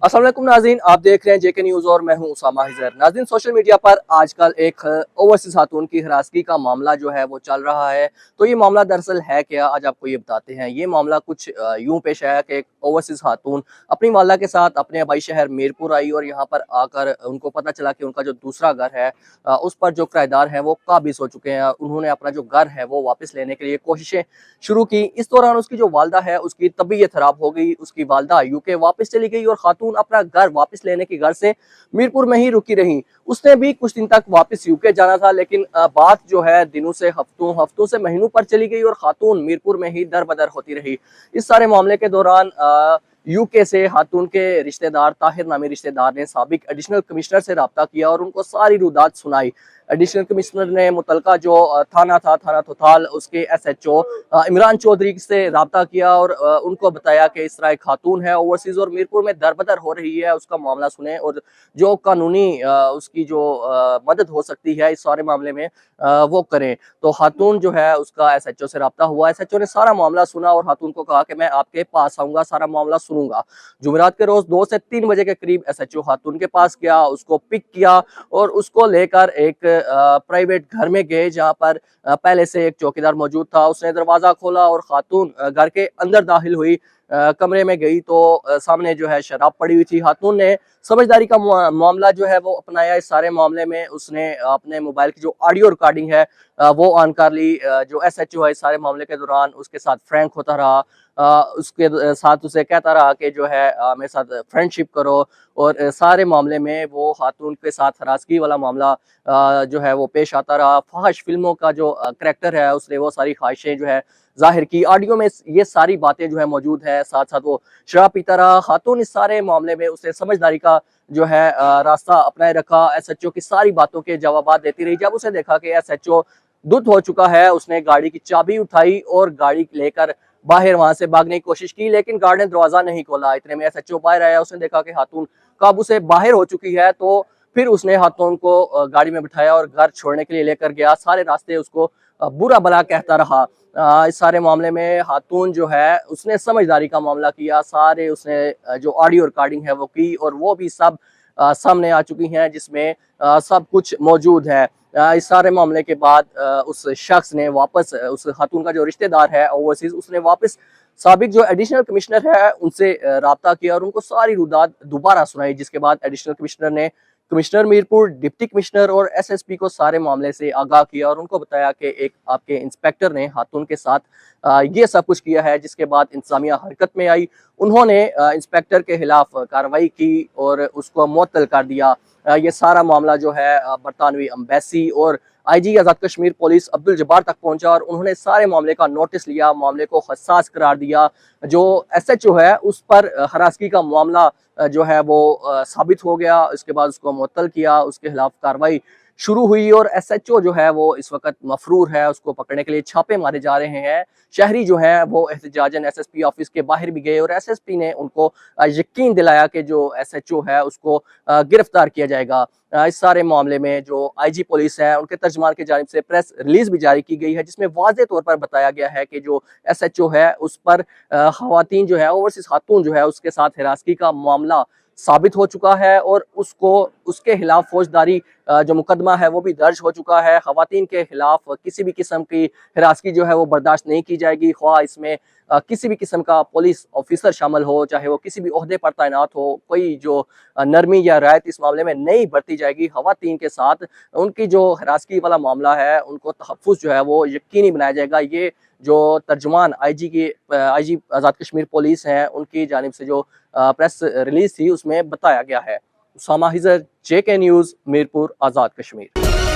अस्सलाम वालेकुम नाज़रीन, आप देख रहे हैं जेके न्यूज़ और मैं हूं उसामा हिजर। नाज़रीन, सोशल मीडिया पर आजकल एक ओवरसीज़ खातून की हिरासगी का मामला जो है वो चल रहा है। तो ये मामला दरअसल है क्या, आज आपको ये बताते हैं। ये मामला कुछ यूं पेश आया कि एक ओवरसीज़ खातून अपनी वाला के साथ अपने आबाई शहर मीरपुर आई और यहाँ पर आकर उनको पता चला कि उनका जो दूसरा घर है उस पर जो किराएदार हैं वो काबिज हो चुके हैं। उन्होंने अपना जो घर है वो वापस लेने के लिए कोशिशें शुरू की। इस दौरान उसकी जो वालदा है उसकी तबीयत खराब हो गई। उसकी वालदा यूके वापस चली गई और खातून अपना घर वापस लेने की घर से मीरपुर में ही रुकी रही। उसने भी कुछ दिन तक वापस यूके जाना था, लेकिन बात जो है दिनों से हफ्तों से महीनों पर चली गई और खातून मीरपुर में ही दर बदर होती रही। इस सारे मामले के दौरान यूके से खातून के रिश्तेदार ताहिर नामी रिश्तेदार ने साबिक एडिशनल कमिश्नर से रब्ता किया और उनको सारी रुदात सुनाई। एडिशनल कमिश्नर ने मुतलका जो थाना थोथाल, उसके SHO इमरान चौधरी से रब्ता किया और उनको बताया कि इस तरह एक खातून है ओवरसीज और मीरपुर में दरबदर हो रही है, उसका मामला सुने और जो कानूनी उसकी जो मदद हो सकती है इस सारे मामले में वो करें। तो खातून जो है उसका SHO से रब्ता हुआ। SHO ने सारा मामला सुना और खातून को कहा कि मैं आपके पास आऊंगा, सारा मामला सुनूंगा। जुमेरात के रोज 2 से 3 बजे के करीब SHO खातून के पास गया, उसको पिक किया और उसको लेकर एक प्राइवेट घर में गए जहां पर पहले से एक चौकीदार मौजूद था। उसने दरवाजा खोला और खातून घर के अंदर दाखिल हुई। कमरे में गई तो सामने जो है शराब पड़ी हुई थी। खातून ने समझदारी का मामला जो है वो अपनाया। इस सारे मामले में उसने अपने मोबाइल की जो ऑडियो रिकॉर्डिंग है वो ऑन कर ली। जो SHO है इस सारे मामले के दौरान उसके साथ फ्रैंक होता रहा, उसके साथ उसे कहता रहा कि जो है मेरे साथ फ्रेंडशिप करो और सारे मामले में वो खातून के साथ हरासगी वाला मामला जो है वो पेश आता रहा। फहश फिल्मों का जो करैक्टर है उसने वो सारी ख्वाहिशें जो है जाहिर की। ऑडियो में ये सारी बातें जो है मौजूद है। साथ साथ वो शराब पीता रहा। खातून इस सारे मामले में उसने समझदारी का जो है रास्ता अपनाए रखा। SHO की सारी बातों के जवाब देती रही। जब उसे देखा कि SHO दुध हो चुका है, उसने गाड़ी की चाबी उठाई और गाड़ी लेकर बाहर वहां से भागने की कोशिश की, लेकिन गार्ड ने दरवाजा नहीं खोला। इतने में SHO बाहर आया, उसने देखा कि खातून काबू से बाहर हो चुकी है, तो फिर उसने खातून को गाड़ी में बिठाया और घर छोड़ने के लिए लेकर गया। सारे रास्ते उसको बुरा भला कहता रहा। इस सारे मामले में खातून जो है उसने समझदारी का मामला किया। सारे उसने जो ऑडियो रिकॉर्डिंग है वो की और वो भी सब सामने आ चुकी हैं, जिसमें सब कुछ मौजूद है। इस सारे मामले के बाद उस शख्स ने वापस उस खातून का जो रिश्तेदार है ओवरसीज, उसने वापस साबिक जो एडिशनल कमिश्नर है उनसे राब्ता किया और उनको सारी रुदात दोबारा सुनाई। जिसके बाद एडिशनल कमिश्नर ने कमिश्नर मीरपुर, डिप्टी कमिश्नर और SSP को सारे मामले से आगाह किया और उनको बताया कि एक आपके इंस्पेक्टर ने खातून के साथ ये सब कुछ किया है। जिसके बाद इंतजामिया हरकत में आई। उन्होंने इंस्पेक्टर के खिलाफ कार्रवाई की और उसको मुअत्तल कर दिया। ये सारा मामला जो है बरतानवी एम्बेसी और IG आज़ाद कश्मीर पुलिस अब्दुल जब्बार तक पहुंचा और उन्होंने सारे मामले का नोटिस लिया, मामले को हसास करार दिया। जो SHO है उस पर हरासगी का मामला जो है वो साबित हो गया। इसके बाद उसको मुअत्तल किया, उसके खिलाफ कार्रवाई शुरू हुई और SHO जो है वो इस वक्त मफरूर है। उसको पकड़ने के लिए छापे मारे जा रहे हैं। शहरी जो है वो एहतजाजन SSP ऑफिस के बाहर भी गए और SSP ने उनको यकीन दिलाया कि जो SHO है उसको गिरफ्तार किया जाएगा। इस सारे मामले में जो IG पुलिस है उनके तर्जमान की जानिब से प्रेस रिलीज भी जारी की गई है, जिसमें वाज़ेह तौर पर बताया गया है कि जो SHO है उस पर खवातीन जो है ओवरसीज खातून जो है उसके साथ हिरासगी का मामला साबित हो चुका है और उसको उसके खिलाफ फौजदारी जो मुकदमा है वो भी दर्ज हो चुका है। खवातीन के खिलाफ किसी भी किस्म की हिरासगी जो है वो बर्दाश्त नहीं की जाएगी, ख्वाह इसमें किसी भी किस्म का पुलिस ऑफिसर शामिल हो, चाहे वो किसी भी ओहदे पर तैनात हो। कोई जो नरमी या रायत इस मामले में नहीं बरती जाएगी। खवातीन के साथ उनकी जो हिरासगी वाला मामला है उनको तहफ़्फ़ुज़ जो है वो यकीनी बनाया जाएगा। ये जो तर्जुमान IG आज़ाद कश्मीर पुलिस हैं उनकी जानिब से जो प्रेस रिलीज थी उसमें बताया गया है। Usama हिजर, JK news, Mirpur, Azad Kashmir.